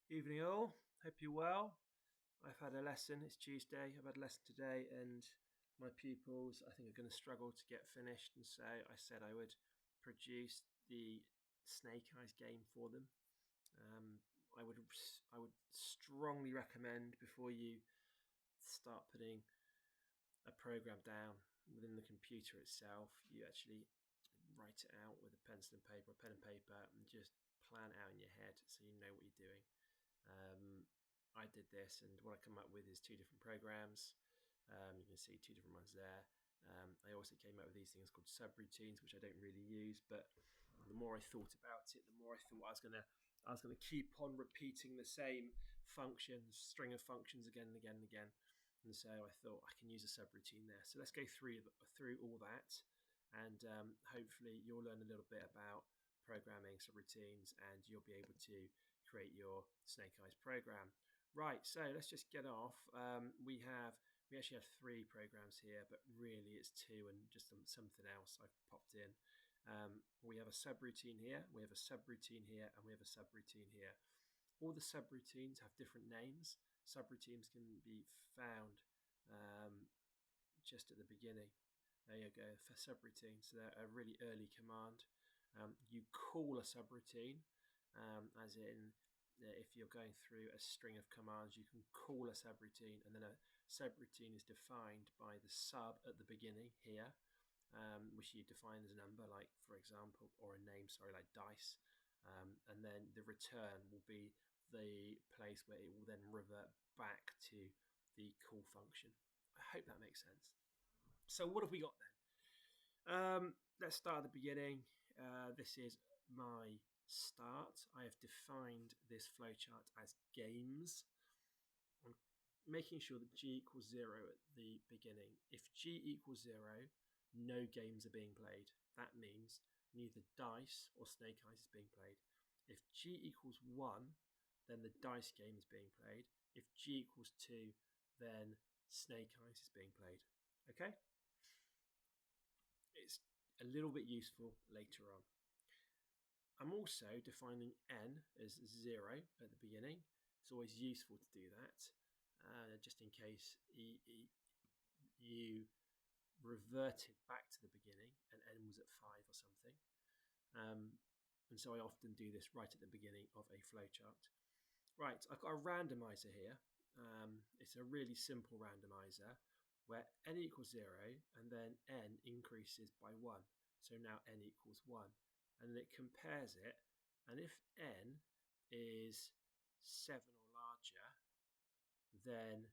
Evening all, hope you're well. I've had a lesson, it's Tuesday, I've had a lesson today, and my pupils I think are going to struggle to get finished, and so I said I would produce the Snake Eyes game for them. Um, I would strongly recommend before you start putting a program down within the computer itself, you actually write it out with a pencil and paper, or pen and paper, and just plan it out in your head so you know what you're doing. I did this, and what I come up with is two different programs. You can see two different ones there. I also came up with these things called subroutines, which I don't really use, but the more I thought about it, the more I thought I was gonna keep on repeating the same functions, string of functions again and again and again. And so I thought I can use a subroutine there. So let's go through all that, and hopefully you'll learn a little bit about programming subroutines, and you'll be able to create your Snake Eyes program. Right, so let's just get off. We actually have three programs here, but really it's two and just something else I've popped in. We have a subroutine here, we have a subroutine here, and we have a subroutine here. All the subroutines have different names. Subroutines can be found just at the beginning. There you go, for subroutine. So they're a really early command. You call a subroutine, as in if you're going through a string of commands, you can call a subroutine, and then a subroutine is defined by the sub at the beginning here, which you define as a number, like for example, or a name, sorry, like dice. And then the return will be the place where it will then revert back to the call function. I hope that makes sense. So what have we got then? Let's start at the beginning. This is my start. I have defined this flowchart as games. I'm making sure that G equals 0 at the beginning. If G equals 0, no games are being played. That means neither dice or Snake Eyes is being played. If G equals 1, then the dice game is being played. If G equals 2, then Snake Eyes is being played. Okay? It's a little bit useful later on. I'm also defining n as 0 at the beginning. It's always useful to do that, just in case you reverted back to the beginning and n was at 5 or something. And so I often do this right at the beginning of a flowchart. Right, I've got a randomizer here. It's a really simple randomizer where n equals 0 and then n increases by 1. So now n equals 1. And then it compares it. And if n is 7 or larger, then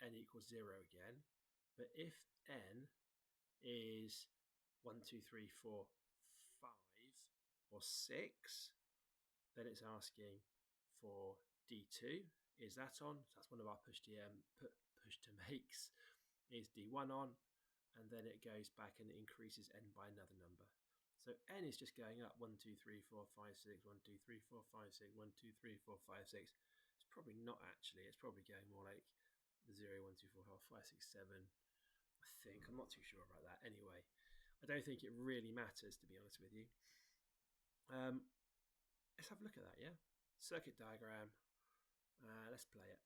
n equals 0 again. But if n is 1, 2, 3, 4, 5, or 6, then it's asking for D2. Is that on? So that's one of our push to makes. Is D1 on? And then it goes back and it increases n by another number. So n is just going up 1, 2, 3, 4, 5, 6, 1, 2, 3, 4, 5, 6, 1, 2, 3, 4, 5, 6. It's probably not actually. It's probably going more like 0, 1, 2, 4, 5, 6, 7. I think. I'm not too sure about that. Anyway, I don't think it really matters, to be honest with you. Let's have a look at that, yeah? Circuit diagram. Let's play it.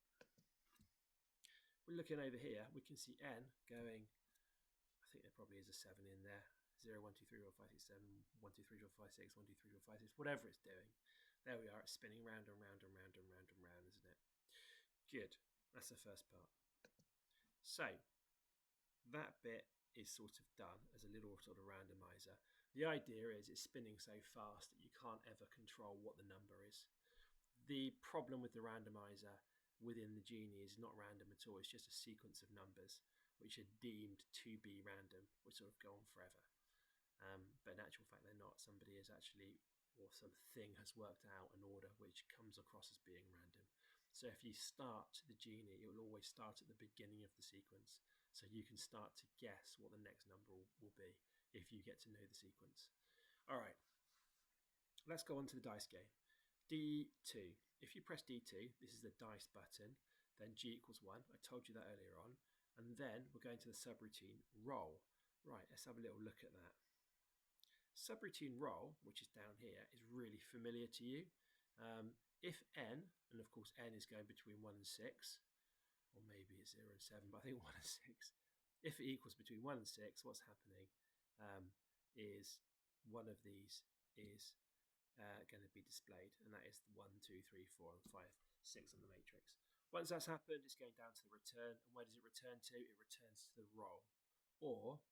We're looking over here. We can see n going, I think there probably is a 7 in there. 0, 1, 2, 3, 4, 5, 6, 7, 1, 2, 3, 4, 5, 6, 1, 2, 3, 4, 5, 6, whatever it's doing. There we are. It's spinning round and round and round and round and round, isn't it? Good. That's the first part. So that bit is sort of done as a little sort of randomizer. The idea is it's spinning so fast that you can't ever control what the number is. The problem with the randomizer within the Genie is not random at all. It's just a sequence of numbers which are deemed to be random, which sort of go on forever. But in actual fact, they're not. Somebody is actually, or something has worked out an order which comes across as being random. So if you start the Genie, it will always start at the beginning of the sequence. So you can start to guess what the next number will be if you get to know the sequence. All right, let's go on to the dice game. D2. If you press D2, this is the dice button, then G equals 1. I told you that earlier on. And then we're going to the subroutine roll. Right, let's have a little look at that. Subroutine roll, which is down here, is really familiar to you. if n, and of course n is going between 1 and 6, or maybe it's 0 and 7, but I think 1 and 6. If it equals between 1 and 6, what's happening is one of these is going to be displayed, and that is 1, 2, 3, 4, and 5, 6 on the matrix. Once that's happened, it's going down to the return, and where does it return to? It returns to the roll. Or,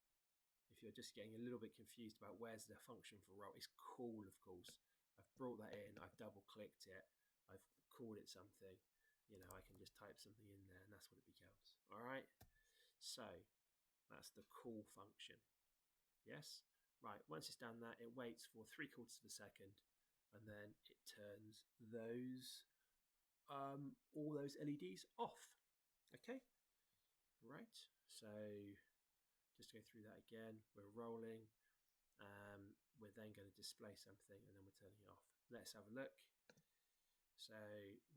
if you're just getting a little bit confused about where's the function for roll, it's call, of course. I've brought that in, I've double-clicked it, I've called it something. You know, I can just type something in there, and that's what it becomes. All right? So, that's the call function. Yes? Right, once it's done that, it waits for 3/4 of a second, and then it turns those all those LEDs off. Okay? Right, so just go through that again. We're rolling. We're then going to display something, and then we're turning it off. Let's have a look. So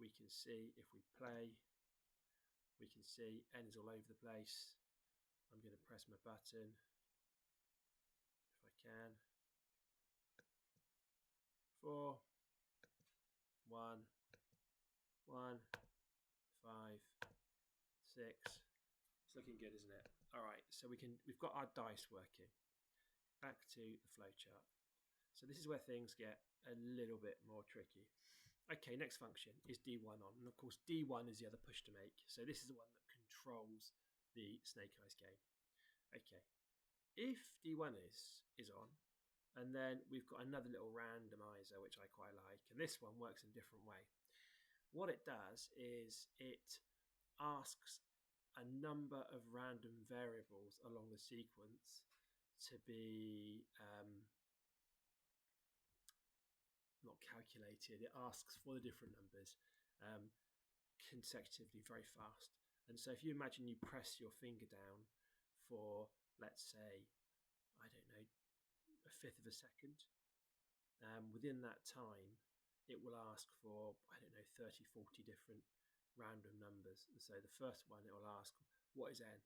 we can see if we play, we can see N is all over the place. I'm going to press my button if I can. 4, 1, 1, 5, 6. It's looking good, isn't it? All right, so we've got our dice working. Back to the flowchart. So this is where things get a little bit more tricky. Okay, next function is D1 on, and of course D1 is the other push to make. So this is the one that controls the Snake Eyes game. Okay, if D1 is on, and then we've got another little randomizer which I quite like, and this one works in a different way. What it does is it asks a number of random variables along the sequence to be not calculated. It asks for the different numbers consecutively very fast. And so if you imagine you press your finger down for, let's say, I don't know, 1/5 of a second, within that time it will ask for, I don't know, 30, 40 different random numbers. And so the first one, it will ask, what is n?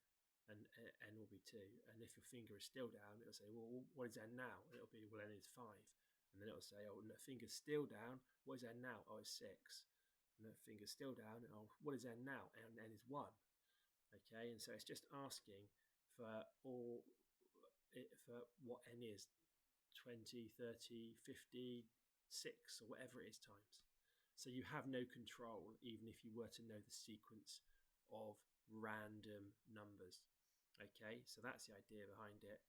And n will be 2. And if your finger is still down, it'll say, well, what is n now? And it'll be, well, n is 5. And then it'll say, oh, no, finger's still down. What is n now? Oh, it's 6. And the finger's still down. Oh, what is n now? And n is 1. Okay, and so it's just asking for what n is, 20, 30, 50, 6, or whatever it is times. So you have no control, even if you were to know the sequence of random numbers. Okay, so that's the idea behind it.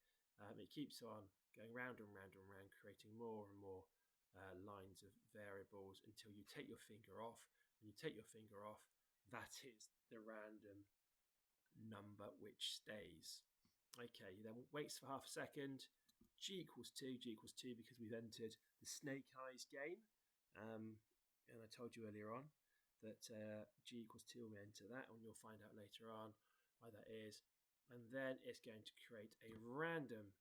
It keeps on going round and round and round, creating more and more lines of variables until you take your finger off. When you take your finger off, that is the random number which stays. Okay, then waits for half a second. G equals 2 because we've entered the Snake Eyes game. And I told you earlier on that G equals 2 when we enter that, and you'll find out later on why that is. And then it's going to create a random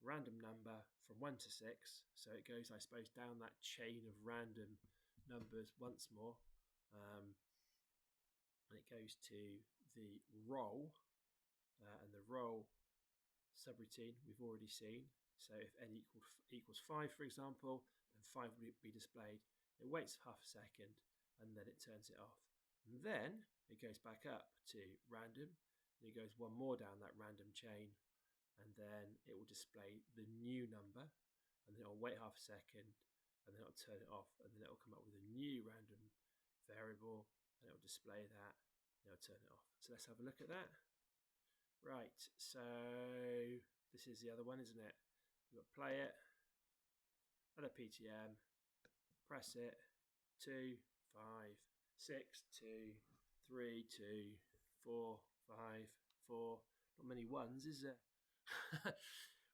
random number from 1 to 6. So it goes, I suppose, down that chain of random numbers once more. And it goes to the roll. And the roll subroutine we've already seen. So if n equals 5, for example, then 5 will be displayed. It waits half a second, and then it turns it off. And then it goes back up to random, and it goes one more down that random chain, and then it will display the new number, and then it'll wait half a second, and then it'll turn it off, and then it'll come up with a new random variable, and it'll display that, and it'll turn it off. So let's have a look at that. Right, so this is the other one, isn't it? We've got play it, add a PTM, press it, 2, 5, 6, 2, 3, 2, 4, 5, 4. Not many ones, is there?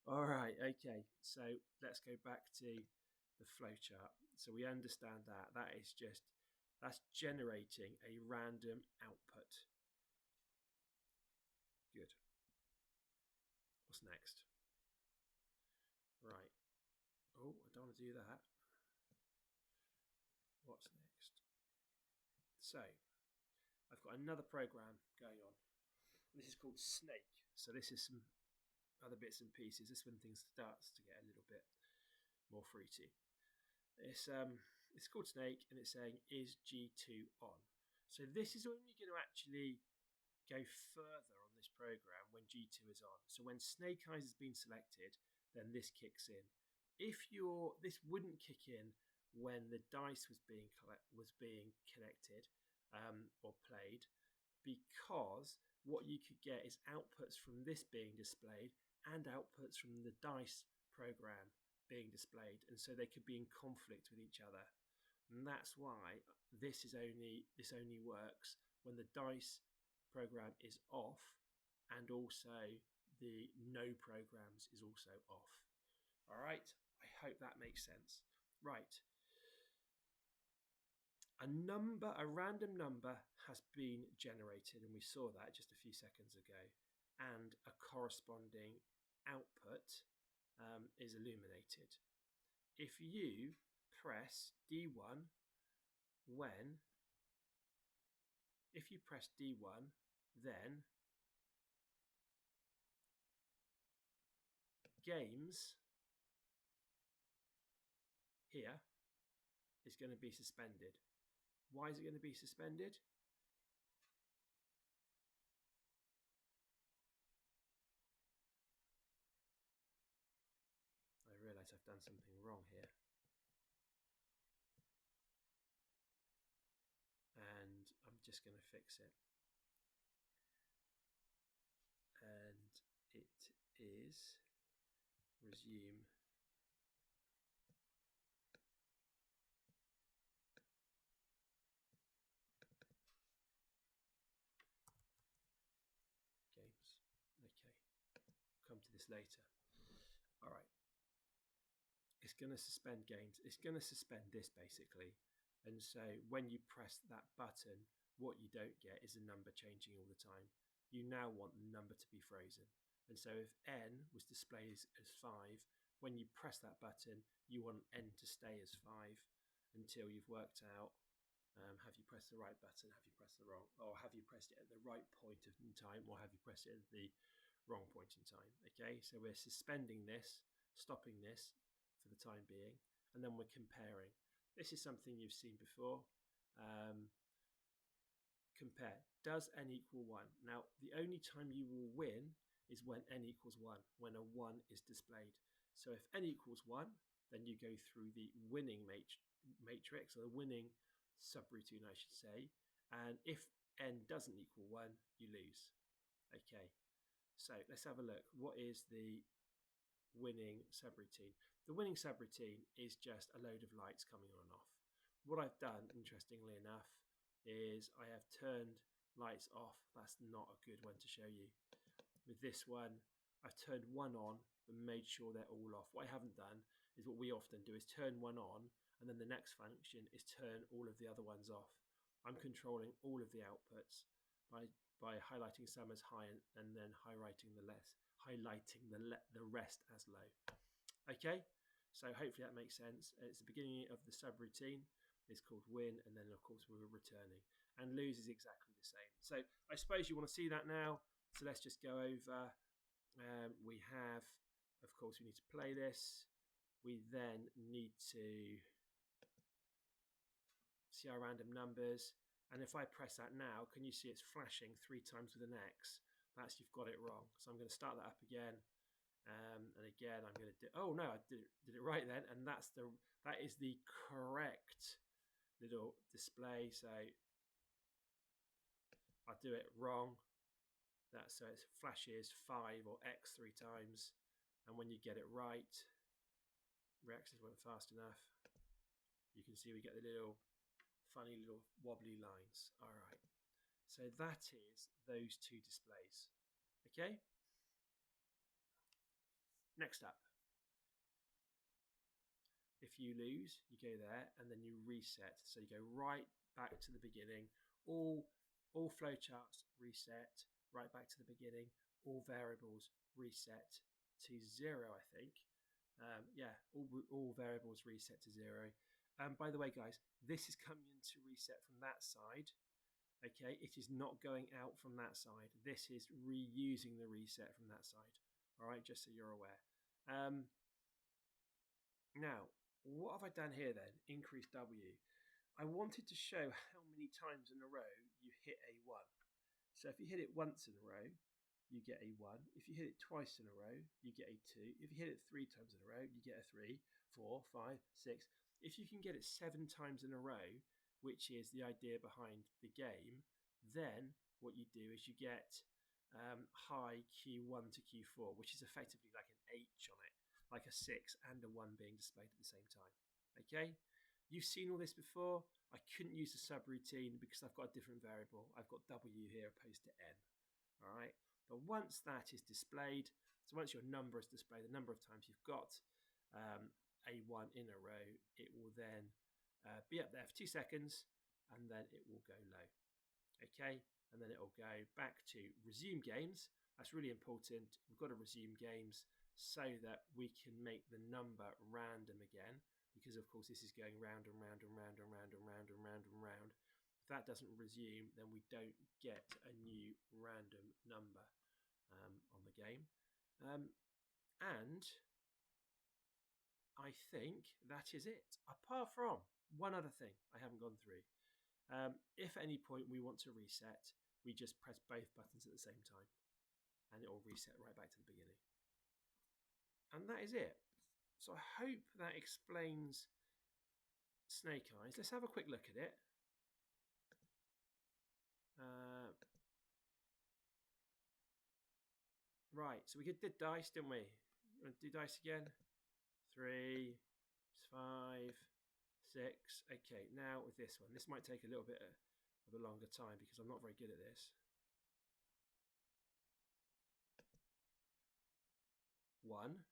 All right, okay. So let's go back to the flowchart. So we understand that. That's generating a random output. Good. What's next? Right. Oh, I don't want to do that. What's next? So I've got another program going on. This is called Snake. So this is some other bits and pieces. This is when things starts to get a little bit more fruity. It's it's called Snake, and it's saying is G2 on. So this is when you're going to actually go further on this program when G2 is on. So when Snake Eyes has been selected, then this kicks in. This wouldn't kick in when the dice was being connected or played, because what you could get is outputs from this being displayed and outputs from the dice program being displayed, and so they could be in conflict with each other. And that's why this only works when the dice program is off, and also the no programs is also off. All right, I hope that makes sense. Right, a random number has been generated, and we saw that just a few seconds ago, and a corresponding output is illuminated. If you press D1 then games here is going to be suspended. Why is it going to be suspended? I realise I've done something wrong here. And I'm just going to fix it. And it is resume games. Okay, come to this later. All right, it's going to suspend games. It's going to suspend this basically. And so when you press that button, what you don't get is a number changing all the time. You now want the number to be frozen. And so if N was displayed as 5, when you press that button, you want N to stay as 5 until you've worked out, have you pressed the right button, have you pressed the wrong, or have you pressed it at the right point in time, or have you pressed it at the wrong point in time. Okay, so we're suspending this, stopping this for the time being, and then we're comparing. This is something you've seen before. Compare. Does n equal 1? Now, the only time you will win is when n equals 1, when a 1 is displayed. So if n equals 1, then you go through the winning matrix, or the winning subroutine, I should say. And if n doesn't equal 1, you lose. Okay, so let's have a look. What is the winning subroutine? The winning subroutine is just a load of lights coming on and off. What I've done, interestingly enough, is I have turned lights off. That's not a good one to show you. With this one, I've turned one on and made sure they're all off. What I haven't done is what we often do is turn one on, and then the next function is turn all of the other ones off. I'm controlling all of the outputs by highlighting some as high and then highlighting the rest as low. Okay, so hopefully that makes sense. It's the beginning of the subroutine. It's called win, and then of course we're returning, and lose is exactly the same. So I suppose you want to see that now. So let's just go over. We have, of course, we need to play this. We then need to see our random numbers. And if I press that now, can you see it's flashing 3 times with an X? That's, you've got it wrong. So I'm going to start that up again. And again, I'm going to do, oh no, I did it right then. And that is the correct little display. So I'll do it wrong. So it flashes 5 or X 3 times. And when you get it right, reactions weren't fast enough. You can see we get the little funny little wobbly lines. All right, so that is those 2 displays. Okay, next up, if you lose, you go there and then you reset. So you go right back to the beginning. All flowcharts reset right back to the beginning. All variables reset to 0, I think. Yeah, all variables reset to 0. By the way, guys, this is coming in to reset from that side. Okay, it is not going out from that side. This is reusing the reset from that side. All right, just so you're aware. Now, what have I done here then? Increase W. I wanted to show how many times in a row you hit a 1. So if you hit it once in a row, you get a 1. If you hit it twice in a row, you get a 2. If you hit it 3 times in a row, you get a 3, 4, 5, 6. If you can get it 7 times in a row, which is the idea behind the game, then what you do is you get high Q1 to Q4, which is effectively like an H on it, like a 6 and a 1 being displayed at the same time. Okay? You've seen all this before. I couldn't use the subroutine because I've got a different variable. I've got W here opposed to N. All right. But once that is displayed, so once your number is displayed, the number of times you've got a 1 in a row, it will then be up there for 2 seconds and then it will go low. Okay. And then it will go back to resume games. That's really important. We've got to resume games so that we can make the number random again. Because of course this is going round and round and round and round and round and round and round. If that doesn't resume, then we don't get a new random number on the game. And I think that is it. Apart from one other thing I haven't gone through. If at any point we want to reset, we just press both buttons at the same time. And it will reset right back to the beginning. And that is it. So I hope that explains Snake Eyes. Let's have a quick look at it. Right, so we did dice, didn't we? Do dice again. 3, 5, 6. Okay, now with this one. This might take a little bit of a longer time because I'm not very good at this. 1.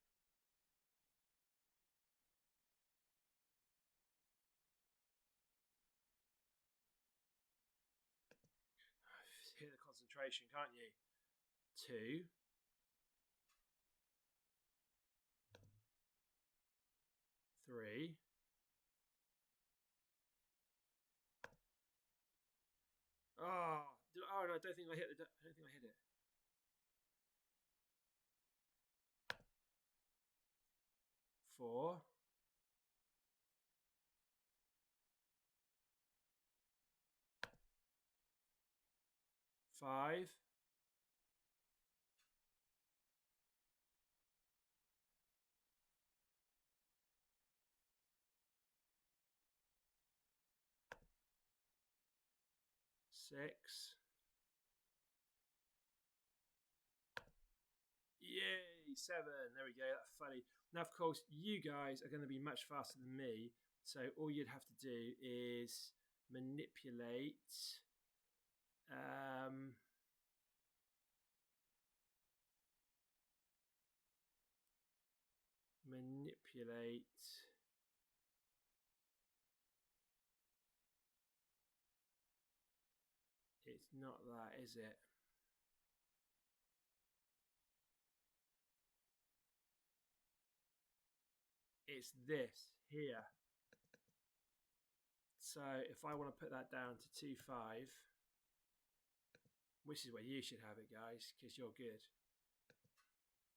Hit the concentration, can't you? 2. 3. Oh no! I don't think I hit it. 4. 5. 6. Yay, 7. There we go. That's funny. Now, of course, you guys are going to be much faster than me. So all you'd have to do is manipulate. Manipulate. It's not that, is it? It's this here. So if I want to put that down to 2.5, which is where you should have it, guys, because you're good,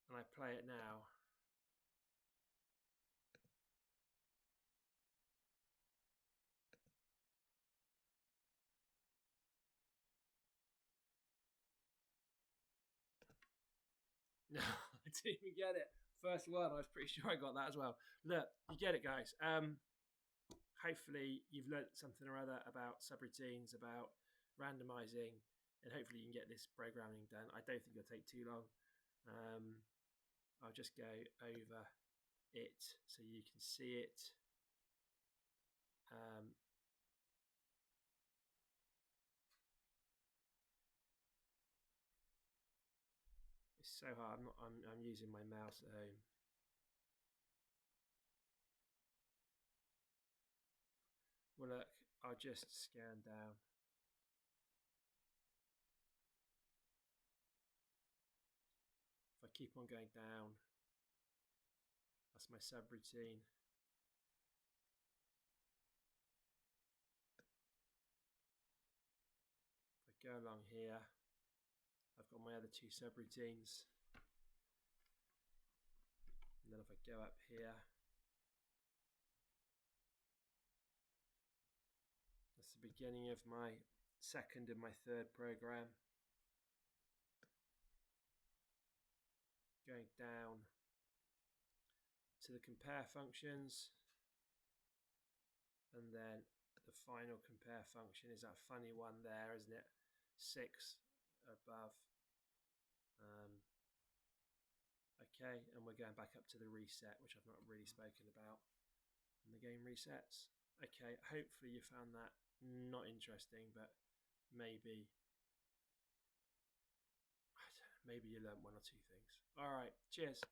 and I play it now. No, I didn't even get it. First one, I was pretty sure I got that as well. Look, you get it, guys. Hopefully you've learnt something or other about subroutines, about randomizing, and hopefully you can get this programming done. I don't think it'll take too long. I'll just go over it so you can see it. It's so hard. I'm using my mouse at home. Well, look, I'll just scan down. If I keep on going down, that's my subroutine. If I go along here, I've got my other 2 subroutines. And then if I go up here, the beginning of my second and my third program. Going down to the compare functions, and then the final compare function is that funny one there, isn't it? 6 above. Okay, and we're going back up to the reset, which I've not really spoken about. And the game resets. Okay, hopefully you found that not interesting, but maybe, I don't know, maybe you learned one or two things. All right, cheers.